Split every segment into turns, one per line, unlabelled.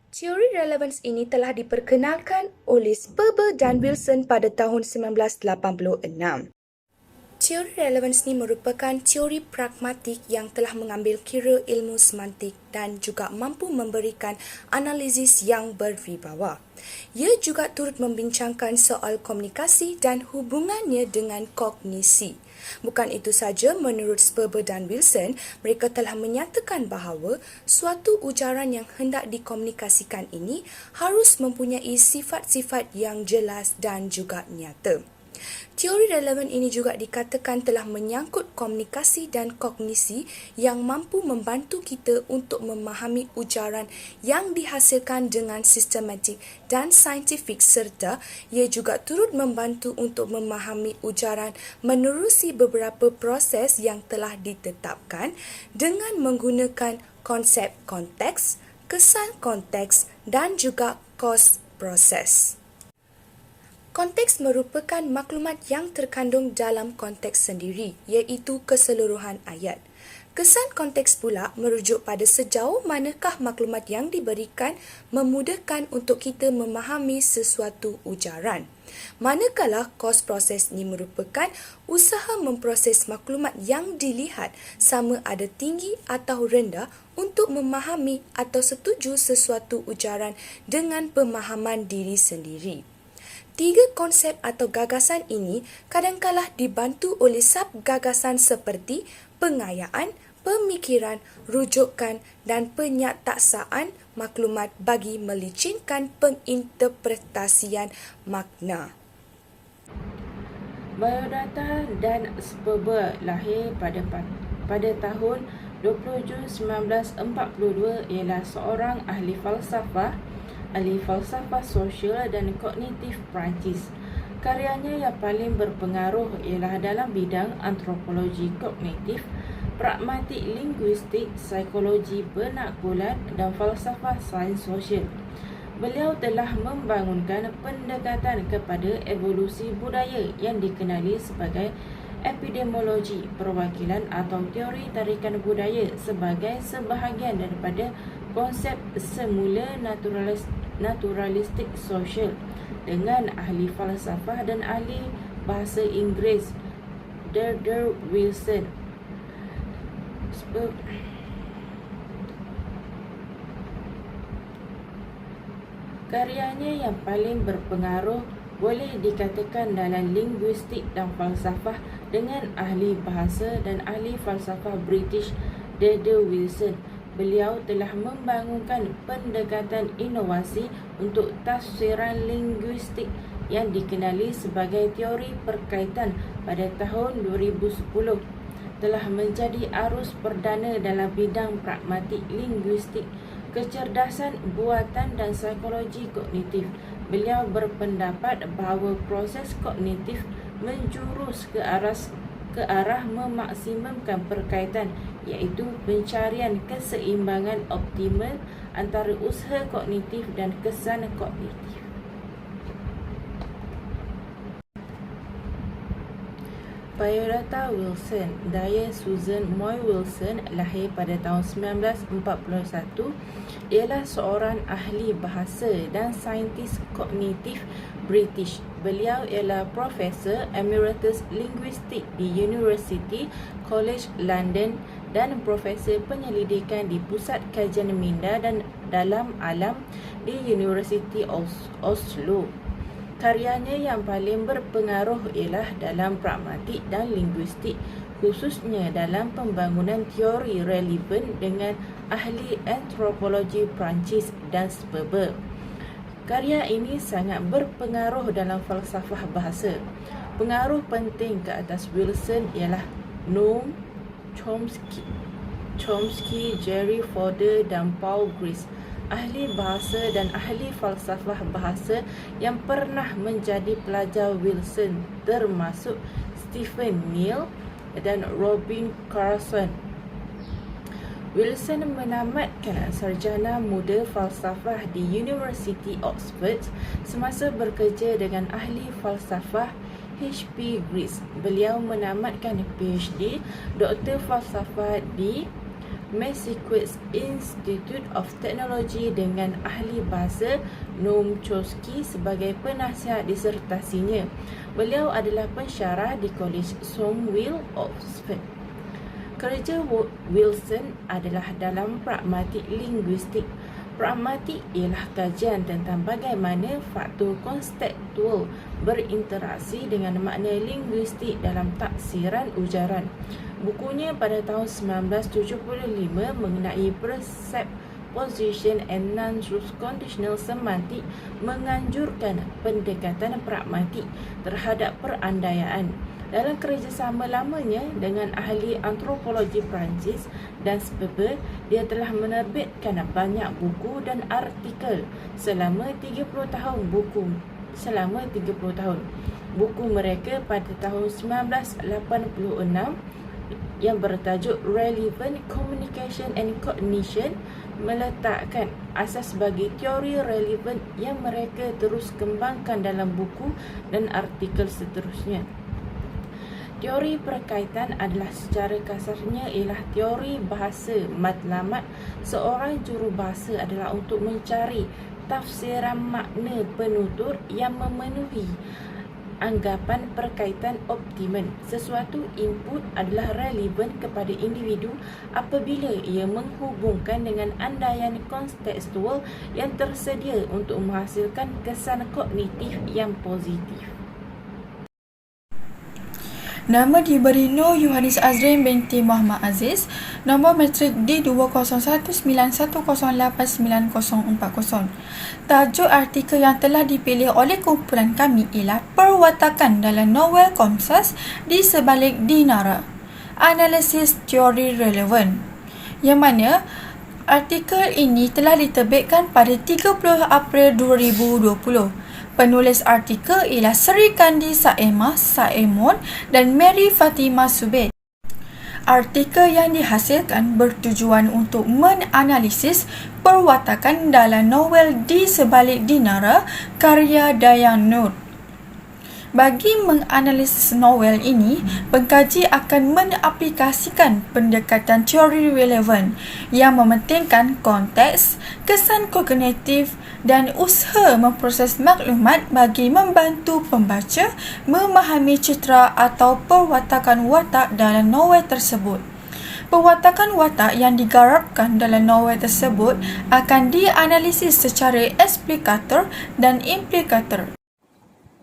Teori relevans ini telah diperkenalkan oleh Sperber dan Wilson pada tahun 1986. Teori relevans ini merupakan teori pragmatik yang telah mengambil kira ilmu semantik dan juga mampu memberikan analisis yang berwibawa. Ia juga turut membincangkan soal komunikasi dan hubungannya dengan kognisi. Bukan itu saja, menurut Sperber dan Wilson, mereka telah menyatakan bahawa suatu ujaran yang hendak dikomunikasikan ini harus mempunyai sifat-sifat yang jelas dan juga nyata. Teori relevan ini juga dikatakan telah menyangkut komunikasi dan kognisi yang mampu membantu kita untuk memahami ujaran yang dihasilkan dengan sistematik dan saintifik, serta ia juga turut membantu untuk memahami ujaran menerusi beberapa proses yang telah ditetapkan dengan menggunakan konsep konteks, kesan konteks dan juga kos proses. Konteks merupakan maklumat yang terkandung dalam konteks sendiri, iaitu keseluruhan ayat. Kesan konteks pula merujuk pada sejauh manakah maklumat yang diberikan memudahkan untuk kita memahami sesuatu ujaran. Manakala kos proses ini merupakan usaha memproses maklumat yang dilihat sama ada tinggi atau rendah untuk memahami atau setuju sesuatu ujaran dengan pemahaman diri sendiri. Tiga konsep atau gagasan ini kadangkala dibantu oleh sub-gagasan seperti pengayaan, pemikiran, rujukan dan penyataksaan maklumat bagi melicinkan penginterpretasian makna.
Biodata dan Sperber lahir pada tahun 20 Jun 1942 ialah seorang ahli falsafah sosial dan kognitif Perancis. Karyanya yang paling berpengaruh ialah dalam bidang antropologi kognitif, pragmatik linguistik, psikologi penakbulan dan falsafah sains sosial. Beliau telah membangunkan pendekatan kepada evolusi budaya yang dikenali sebagai epidemiologi perwakilan atau teori tarikan budaya sebagai sebahagian daripada konsep semula naturalistik sosial dengan ahli falsafah dan ahli bahasa Inggeris D.D. Wilson. Karyanya yang paling berpengaruh boleh dikatakan dalam linguistik dan falsafah dengan ahli bahasa dan ahli falsafah British D.D. Wilson. Beliau telah membangunkan pendekatan inovasi untuk tafsiran linguistik yang dikenali sebagai teori perkaitan pada tahun 2010. Telah menjadi arus perdana dalam bidang pragmatik linguistik, kecerdasan buatan dan psikologi kognitif. Beliau berpendapat bahawa proses kognitif menjurus ke arah memaksimumkan perkaitan, iaitu pencarian keseimbangan optimal antara usaha kognitif dan kesan kognitif. Biodata Wilson. Diane Susan Moy Wilson lahir pada tahun 1941 ialah seorang ahli bahasa dan saintis kognitif British. Beliau ialah Profesor Emeritus Linguistik di University College London dan Profesor Penyelidikan di Pusat Kajian Minda dan Dalam Alam di University Oslo. Karyanya yang paling berpengaruh ialah dalam pragmatik dan linguistik, khususnya dalam pembangunan teori relevan dengan ahli antropologi Perancis dan Sperber. Karya ini sangat berpengaruh dalam falsafah bahasa. Pengaruh penting ke atas Wilson ialah Noam Chomsky, Jerry Fodor dan Paul Grice, ahli bahasa dan ahli falsafah bahasa yang pernah menjadi pelajar Wilson, termasuk Stephen Neal dan Robin Carlson. Wilson menamatkan sarjana muda falsafah di University Oxford semasa bekerja dengan ahli falsafah H.P. Grice. Beliau menamatkan PhD Doktor Falsafah di Massachusetts Institute of Technology dengan ahli bahasa Noam Chomsky sebagai penasihat disertasinya. Beliau adalah pensyarah di College Cromwell, Oxford. Kerja Wilson adalah dalam pragmatik linguistik. Pragmatik ialah kajian tentang bagaimana faktor konseptual berinteraksi dengan makna linguistik dalam taksiran ujaran. Bukunya pada tahun 1975 mengenai presupposition and non-truth conditional semantik menganjurkan pendekatan pragmatik terhadap perandaian. Dalam kerjasama lamanya dengan ahli antropologi Perancis dan Weber, dia telah menerbitkan banyak buku dan artikel selama 30 tahun. Buku mereka pada tahun 1986 yang bertajuk Relevant Communication and Cognition meletakkan asas bagi teori relevan yang mereka terus kembangkan dalam buku dan artikel seterusnya. Teori perkaitan adalah secara kasarnya ialah teori bahasa matlamat. Seorang jurubahasa adalah untuk mencari tafsiran makna penutur yang memenuhi anggapan perkaitan optimum. Sesuatu input adalah relevan kepada individu apabila ia menghubungkan dengan andaian kontekstual yang tersedia untuk menghasilkan kesan kognitif yang positif.
Nama diberi Nur Yohanis Azrin binti Muhammad Aziz. Nombor matrik D20191089040. Tajuk artikel yang telah dipilih oleh kumpulan kami ialah Perwatakan dalam Novel Komsas di sebalik Dinara, Analisis Teori Relevan, yang mana artikel ini telah diterbitkan pada 30 April 2020. Penulis artikel ialah Sri Kandi Saemon dan Mary Fatimah Subed. Artikel yang dihasilkan bertujuan untuk menganalisis perwatakan dalam novel Di Sebalik Dinara karya Dayang Nur. Bagi menganalisis novel ini, pengkaji akan mengaplikasikan pendekatan teori relevan yang mementingkan konteks, kesan kognitif dan usaha memproses maklumat bagi membantu pembaca memahami citra atau perwatakan watak dalam novel tersebut. Perwatakan watak yang digarapkan dalam novel tersebut akan dianalisis secara eksplikator dan implikator.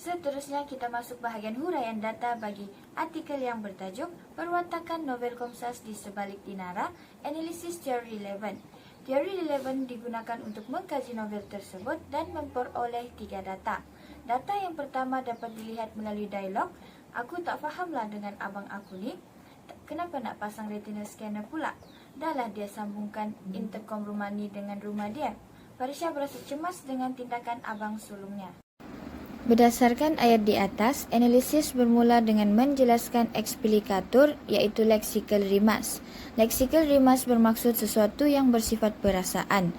Seterusnya kita masuk bahagian huraian data bagi artikel yang bertajuk Perwatakan Novel Komsas di Sebalik Dinara, Analisis Teori Relevan. Teori relevan digunakan untuk mengkaji novel tersebut dan memperoleh 3 data. Data yang pertama dapat dilihat melalui dialog. Aku tak fahamlah dengan abang aku ni. Kenapa nak pasang retina scanner pula? Dahlah dia sambungkan intercom rumah ni dengan rumah dia. Farisha berasa cemas dengan tindakan abang sulungnya. Berdasarkan ayat di atas, analisis bermula dengan menjelaskan eksplikator iaitu lexical remarks. Lexical remarks bermaksud sesuatu yang bersifat perasaan.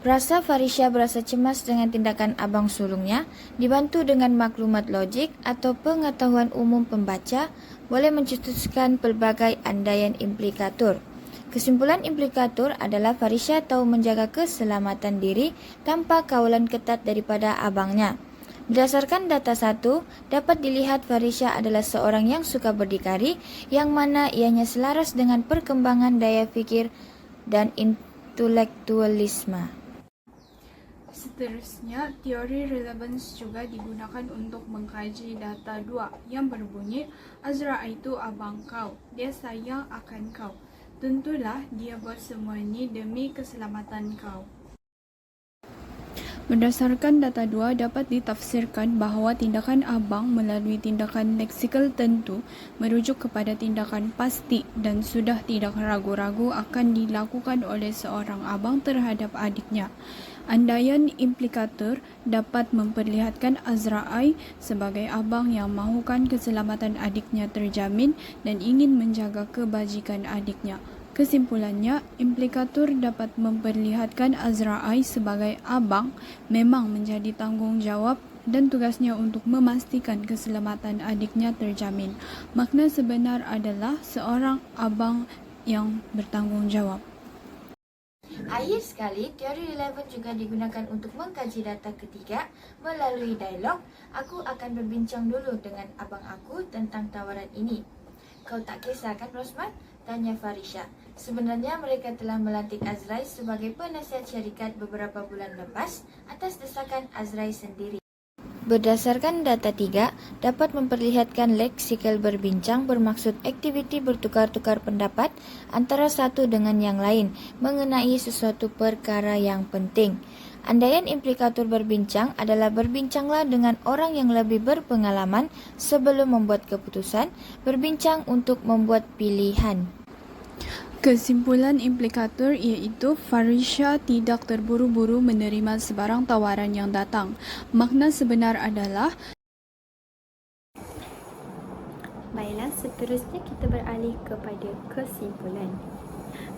Rasa Farisha berasa cemas dengan tindakan abang sulungnya, dibantu dengan maklumat logik atau pengetahuan umum pembaca, boleh mencetuskan pelbagai andaian implikator. Kesimpulan implikator adalah Farisha tahu menjaga keselamatan diri tanpa kawalan ketat daripada abangnya. Berdasarkan data 1, dapat dilihat Farisha adalah seorang yang suka berdikari, yang mana ianya selaras dengan perkembangan daya fikir dan intelektualisme.
Seterusnya, teori relevance juga digunakan untuk mengkaji data 2 yang berbunyi Azra itu abang kau, dia sayang akan kau. Tentulah dia buat semua ini demi keselamatan kau. Berdasarkan data 2, dapat ditafsirkan bahawa tindakan abang melalui tindakan leksikal tentu merujuk kepada tindakan pasti dan sudah tidak ragu-ragu akan dilakukan oleh seorang abang terhadap adiknya. Andaian implikator dapat memperlihatkan Azra'i sebagai abang yang mahukan keselamatan adiknya terjamin dan ingin menjaga kebajikan adiknya. Kesimpulannya, implikator dapat memperlihatkan Azra'i sebagai abang memang menjadi tanggungjawab dan tugasnya untuk memastikan keselamatan adiknya terjamin. Makna sebenar adalah seorang abang yang bertanggungjawab.
Akhir sekali, teori relevan juga digunakan untuk mengkaji data ketiga melalui dialog. Aku akan berbincang dulu dengan abang aku tentang tawaran ini. Kau tak kisah kan, Rosman? Tanya Farisha. Sebenarnya mereka telah melantik Azrai sebagai penasihat syarikat beberapa bulan lepas atas desakan Azrai sendiri. Berdasarkan data 3, dapat memperlihatkan leksikal berbincang bermaksud aktiviti bertukar-tukar pendapat antara satu dengan yang lain mengenai sesuatu perkara yang penting. Andaian implikator berbincang adalah berbincanglah dengan orang yang lebih berpengalaman sebelum membuat keputusan, berbincang untuk membuat pilihan.
Kesimpulan implikator iaitu Farisha tidak terburu-buru menerima sebarang tawaran yang datang. Makna sebenar adalah
Baiklah, seterusnya kita beralih kepada kesimpulan.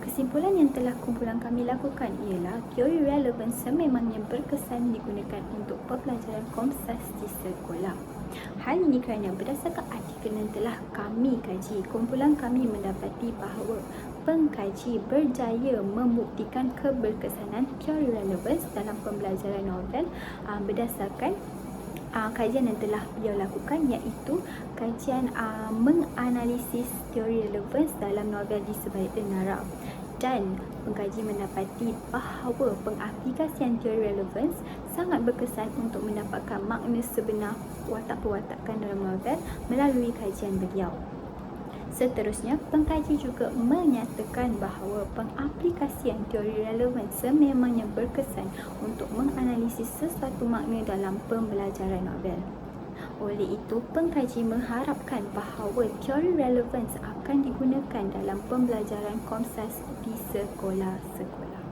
Kesimpulan yang telah kumpulan kami lakukan ialah teori relevansi memangnya berkesan digunakan untuk pembelajaran Komsas di sekolah. Hal ini kerana berdasarkan artikel yang telah kami kaji, kumpulan kami mendapati bahawa pengkaji berjaya membuktikan keberkesanan teori relevansi dalam pembelajaran novel berdasarkan kajian yang telah beliau lakukan, iaitu kajian menganalisis teori relevansi dalam novel Di Sebalik Denara. Dan pengkaji mendapati bahawa pengaplikasian teori relevansi sangat berkesan untuk mendapatkan makna sebenar watak-pewatakan dalam novel melalui kajian beliau. Seterusnya, pengkaji juga menyatakan bahawa pengaplikasian teori relevansi memangnya berkesan untuk menganalisis sesuatu makna dalam pembelajaran novel. Oleh itu, pengkaji mengharapkan bahawa teori relevansi akan digunakan dalam pembelajaran Komsas di sekolah-sekolah.